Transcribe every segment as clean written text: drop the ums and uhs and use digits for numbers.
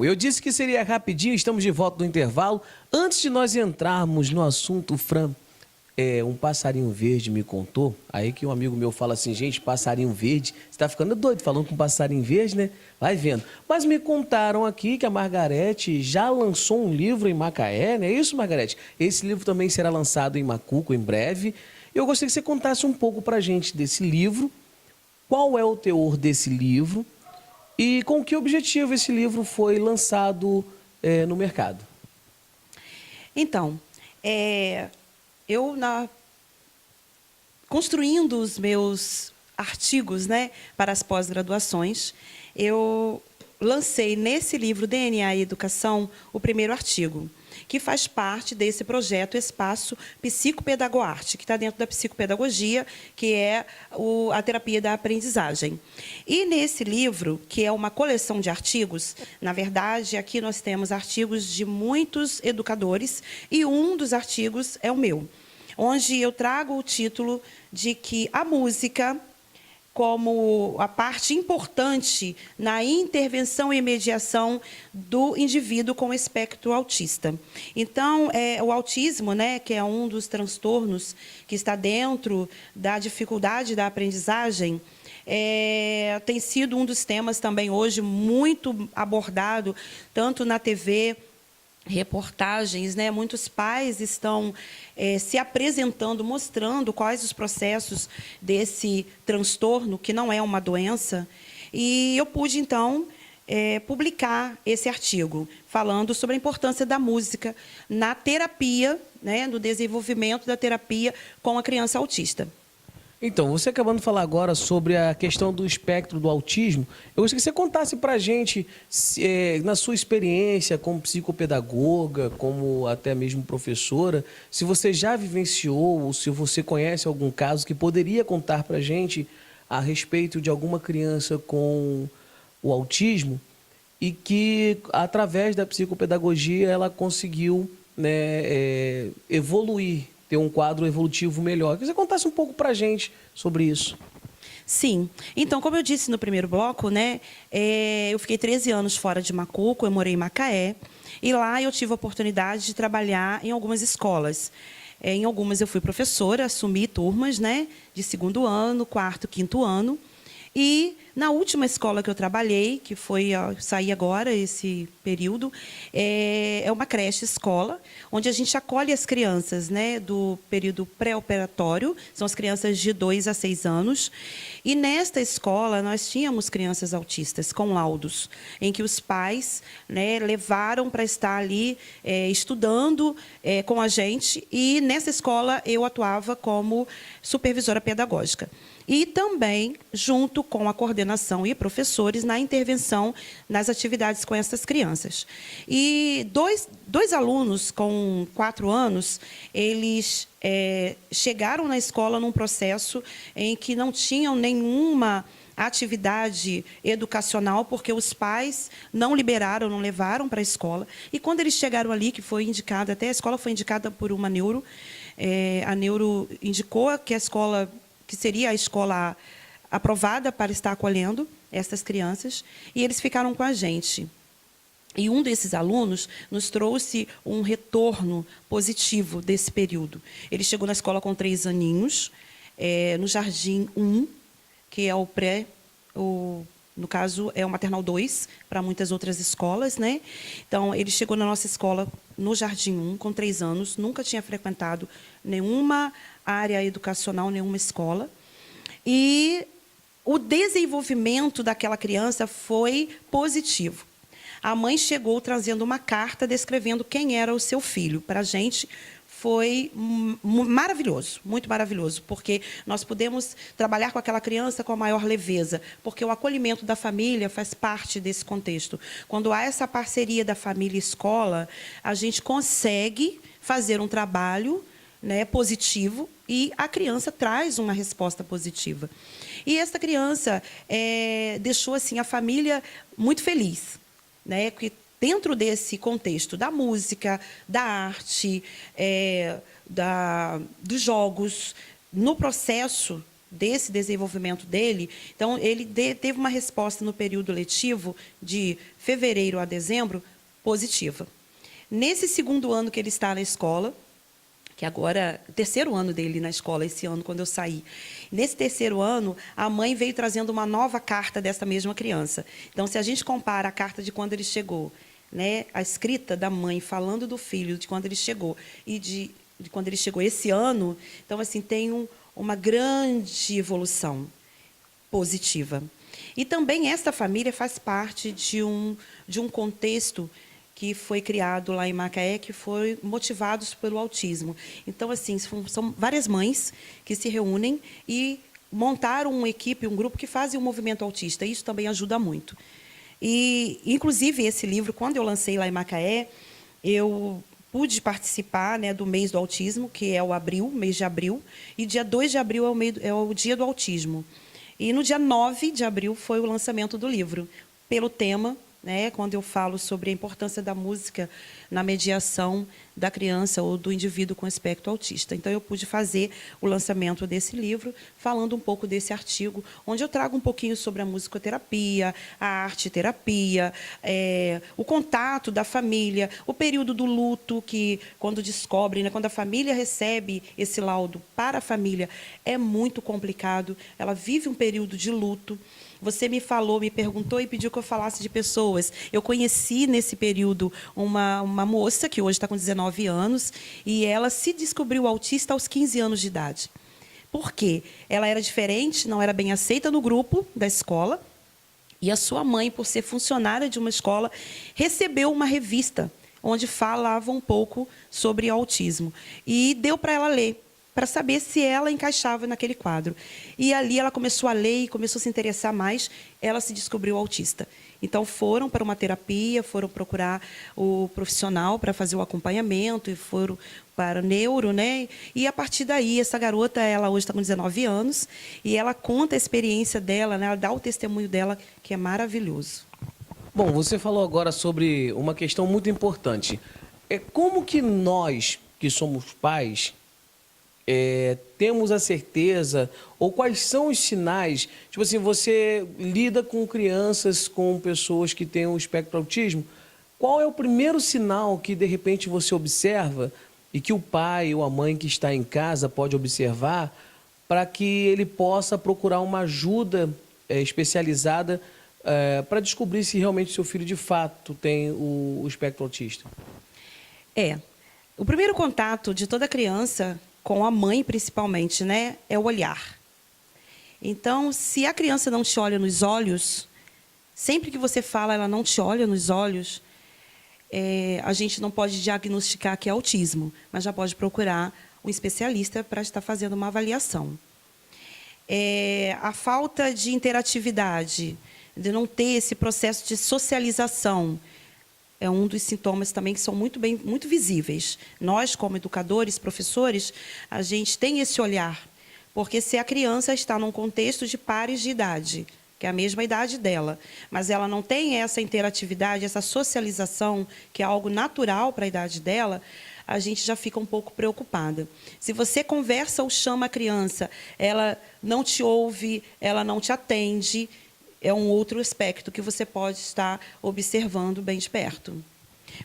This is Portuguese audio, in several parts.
Bom, eu disse que seria rapidinho, estamos de volta no intervalo. Antes de nós entrarmos no assunto, Fran, um passarinho verde me contou, aí que um amigo meu fala assim, gente, passarinho verde, você tá ficando doido falando com passarinho verde, né? Vai vendo. Mas me contaram aqui que a Margarete já lançou um livro em Macaé, não é isso, Margarete? Esse livro também será lançado em Macuco em breve. Eu gostaria que você contasse um pouco pra gente desse livro, qual é o teor desse livro e com que objetivo esse livro foi lançado no mercado. Então, construindo os meus artigos, né, para as pós-graduações, eu lancei nesse livro DNA e Educação o primeiro artigo, que faz parte desse projeto Espaço Psicopedagoarte, que está dentro da psicopedagogia, que é a terapia da aprendizagem. E nesse livro, que é uma coleção de artigos, na verdade, aqui nós temos artigos de muitos educadores, e um dos artigos é o meu, onde eu trago o título de que a música, como a parte importante na intervenção e mediação do indivíduo com espectro autista. Então, o autismo, né, que é um dos transtornos que está dentro da dificuldade da aprendizagem, tem sido um dos temas também hoje muito abordado, tanto na TV, reportagens, né? Muitos pais estão se apresentando, mostrando quais os processos desse transtorno, que não é uma doença. E eu pude, então, publicar esse artigo, falando sobre a importância da música na terapia, né? No desenvolvimento da terapia com a criança autista. Então, você acabando de falar agora sobre a questão do espectro do autismo, eu gostaria que você contasse para a gente, na sua experiência como psicopedagoga, como até mesmo professora, se você já vivenciou ou se você conhece algum caso que poderia contar para a gente a respeito de alguma criança com o autismo e que, através da psicopedagogia, ela conseguiu, né, evoluir, ter um quadro evolutivo melhor. Que você contasse um pouco para a gente sobre isso. Sim. Então, como eu disse no primeiro bloco, né, eu fiquei 13 anos fora de Macuco, eu morei em Macaé, e lá eu tive a oportunidade de trabalhar em algumas escolas. Em algumas eu fui professora, assumi turmas, né, de 2º ano, 4º, 5º ano. E na última escola que eu trabalhei, que foi, saí agora, esse período, é uma creche-escola, onde a gente acolhe as crianças, né, do período pré-operatório, são as crianças de 2 a 6 anos. E nesta escola nós tínhamos crianças autistas com laudos, em que os pais, né, levaram para estar ali estudando com a gente, e nessa escola eu atuava como supervisora pedagógica. E também, junto com a coordenação e professores, na intervenção nas atividades com essas crianças. E dois alunos com 4 anos, eles chegaram na escola num processo em que não tinham nenhuma atividade educacional, porque os pais não liberaram, não levaram para a escola. E quando eles chegaram ali, que foi indicada, até a escola foi indicada por uma neuro, a neuro indicou que a escola, que seria a escola aprovada para estar acolhendo essas crianças, e eles ficaram com a gente. E um desses alunos nos trouxe um retorno positivo desse período. Ele chegou na escola com 3 aninhos, no Jardim 1, que é o pré, no caso, é o Maternal 2, para muitas outras escolas, né? Então, ele chegou na nossa escola, no Jardim 1, com 3 anos, nunca tinha frequentado nenhuma área educacional, nenhuma escola. E o desenvolvimento daquela criança foi positivo. A mãe chegou trazendo uma carta descrevendo quem era o seu filho. Para a gente, foi maravilhoso, muito maravilhoso, porque nós pudemos trabalhar com aquela criança com a maior leveza, porque o acolhimento da família faz parte desse contexto. Quando há essa parceria da família e escola, a gente consegue fazer um trabalho, né, positivo, e a criança traz uma resposta positiva. E essa criança deixou assim, a família muito feliz, né, porque dentro desse contexto da música, da arte, dos jogos, no processo desse desenvolvimento dele. Então, ele teve uma resposta no período letivo de fevereiro a dezembro positiva. Nesse segundo ano que ele está na escola, que agora, o terceiro ano dele na escola, esse ano, quando eu saí. Nesse terceiro ano, a mãe veio trazendo uma nova carta dessa mesma criança. Então, se a gente compara a carta de quando ele chegou, né, a escrita da mãe falando do filho de quando ele chegou e de quando ele chegou esse ano, então, assim, tem uma grande evolução positiva. E também esta família faz parte de um contexto que foi criado lá em Macaé, que foi motivados pelo autismo. Então, assim, são várias mães que se reúnem e montaram uma equipe, um grupo que fazem o movimento autista. Isso também ajuda muito. E, inclusive, esse livro, quando eu lancei lá em Macaé, eu pude participar, né, do mês do autismo, que é o abril, mês de abril, e dia 2 de abril é o dia do autismo. E no dia 9 de abril foi o lançamento do livro, pelo tema, né, quando eu falo sobre a importância da música na mediação da criança ou do indivíduo com espectro autista. Então, eu pude fazer o lançamento desse livro, falando um pouco desse artigo, onde eu trago um pouquinho sobre a musicoterapia, a arte-terapia, o contato da família, o período do luto, que quando descobre, né, quando a família recebe esse laudo para a família, é muito complicado, ela vive um período de luto. Você me falou, me perguntou e pediu que eu falasse de pessoas. Eu conheci, nesse período, uma moça, que hoje está com 19 anos, e ela se descobriu autista aos 15 anos de idade. Por quê? Ela era diferente, não era bem aceita no grupo da escola, e a sua mãe, por ser funcionária de uma escola, recebeu uma revista onde falava um pouco sobre autismo. E deu para ela ler, para saber se ela encaixava naquele quadro. E ali ela começou a ler e começou a se interessar mais, ela se descobriu autista. Então, foram para uma terapia, foram procurar o profissional para fazer o acompanhamento, e foram para o neuro, né? E, a partir daí, essa garota, ela hoje está com 19 anos, e ela conta a experiência dela, né? Ela dá o testemunho dela, que é maravilhoso. Bom, você falou agora sobre uma questão muito importante. Como que nós, que somos pais, temos a certeza, ou quais são os sinais, tipo assim, você lida com crianças, com pessoas que têm o espectro autismo, qual é o primeiro sinal que, de repente, você observa e que o pai ou a mãe que está em casa pode observar para que ele possa procurar uma ajuda especializada para descobrir se realmente seu filho, de fato, tem o espectro autista? O primeiro contato de toda criança com a mãe, principalmente, né, é o olhar. Então, se a criança não te olha nos olhos, sempre que você fala, ela não te olha nos olhos, a gente não pode diagnosticar que é autismo, mas já pode procurar um especialista para estar fazendo uma avaliação. A falta de interatividade, de não ter esse processo de socialização, é um dos sintomas também que são muito visíveis. Nós, como educadores, professores, a gente tem esse olhar, porque se a criança está num contexto de pares de idade, que é a mesma idade dela, mas ela não tem essa interatividade, essa socialização, que é algo natural para a idade dela, a gente já fica um pouco preocupada. Se você conversa ou chama a criança, ela não te ouve, ela não te atende, é um outro aspecto que você pode estar observando bem de perto.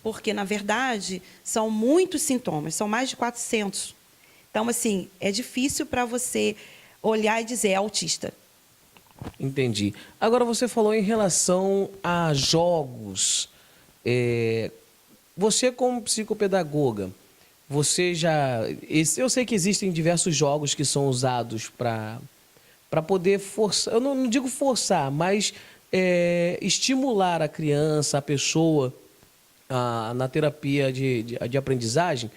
Porque, na verdade, são muitos sintomas, são mais de 400. Então, assim, é difícil para você olhar e dizer, é autista. Entendi. Agora, você falou em relação a jogos. Você, como psicopedagoga, você já... Eu sei que existem diversos jogos que são usados para poder forçar, eu não digo forçar, mas estimular a criança, a pessoa, na terapia de aprendizagem.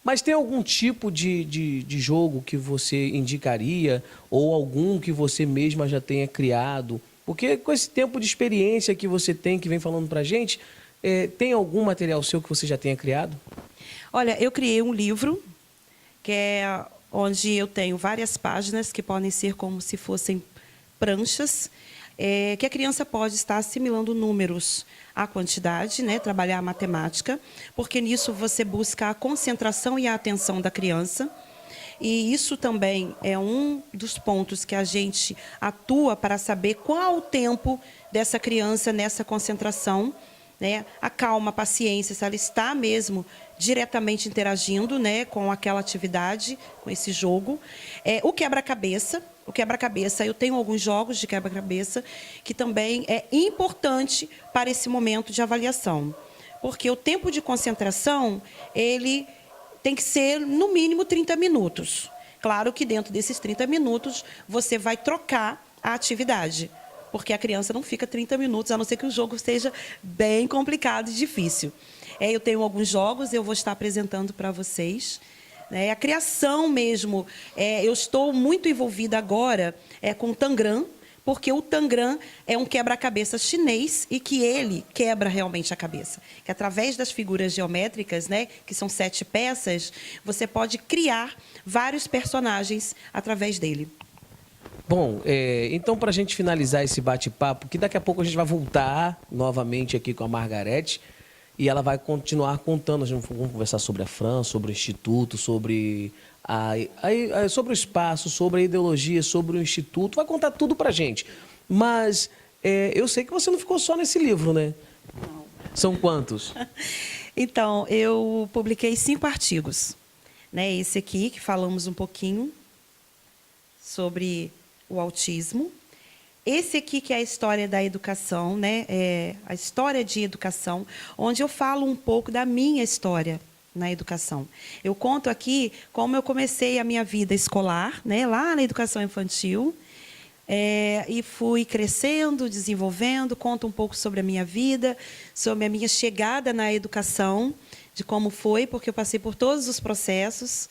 Mas tem algum tipo de jogo que você indicaria, ou algum que você mesma já tenha criado? Porque com esse tempo de experiência que você tem, que vem falando para a gente, tem algum material seu que você já tenha criado? Olha, eu criei um livro, que é onde eu tenho várias páginas que podem ser como se fossem pranchas, que a criança pode estar assimilando números à quantidade, né, trabalhar a matemática, porque nisso você busca a concentração e a atenção da criança. E isso também é um dos pontos que a gente atua para saber qual o tempo dessa criança nessa concentração, né? A calma, a paciência, se ela está mesmo diretamente interagindo, né, com aquela atividade, com esse jogo. O quebra-cabeça. O quebra-cabeça, eu tenho alguns jogos de quebra-cabeça que também é importante para esse momento de avaliação. Porque o tempo de concentração, ele tem que ser, no mínimo, 30 minutos. Claro que dentro desses 30 minutos, você vai trocar a atividade, porque a criança não fica 30 minutos, a não ser que o jogo seja bem complicado e difícil. Eu tenho alguns jogos, eu vou estar apresentando para vocês. A criação mesmo, eu estou muito envolvida agora com o Tangram, porque o Tangram é um quebra-cabeça chinês e que ele quebra realmente a cabeça. Que através das figuras geométricas, né, que são 7 peças, você pode criar vários personagens através dele. Bom, então para a gente finalizar esse bate-papo, que daqui a pouco a gente vai voltar novamente aqui com a Margarete e ela vai continuar contando, vamos conversar sobre a Fran, sobre o Instituto, sobre sobre o espaço, sobre a ideologia, sobre o Instituto, vai contar tudo pra gente. Mas eu sei que você não ficou só nesse livro, né? Não. São quantos? Então, eu publiquei 5 artigos. Esse aqui, que falamos um pouquinho sobre o autismo. Esse aqui, que é a história da educação, né? A história de educação, onde eu falo um pouco da minha história na educação. Eu conto aqui como eu comecei a minha vida escolar, né, lá na educação infantil, e fui crescendo, desenvolvendo, conto um pouco sobre a minha vida, sobre a minha chegada na educação, de como foi, porque eu passei por todos os processos.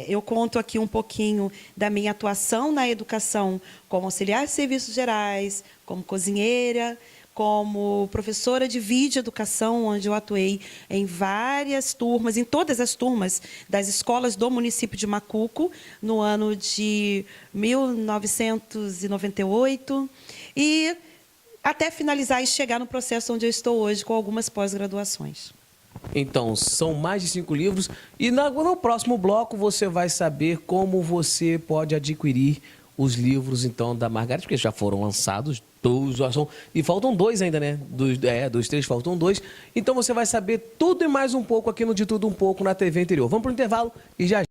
Eu conto aqui um pouquinho da minha atuação na educação como auxiliar de serviços gerais, como cozinheira, como professora de vídeo educação, onde eu atuei em várias turmas, em todas as turmas das escolas do município de Macuco, no ano de 1998, e até finalizar e chegar no processo onde eu estou hoje, com algumas pós-graduações. Então, são mais de 5 livros e no próximo bloco você vai saber como você pode adquirir os livros, então, da Margarete, porque já foram lançados, e faltam 2 ainda, né? Dos 3 faltam 2. Então, você vai saber tudo e mais um pouco aqui no De Tudo Um Pouco na TV Interior. Vamos para o intervalo e já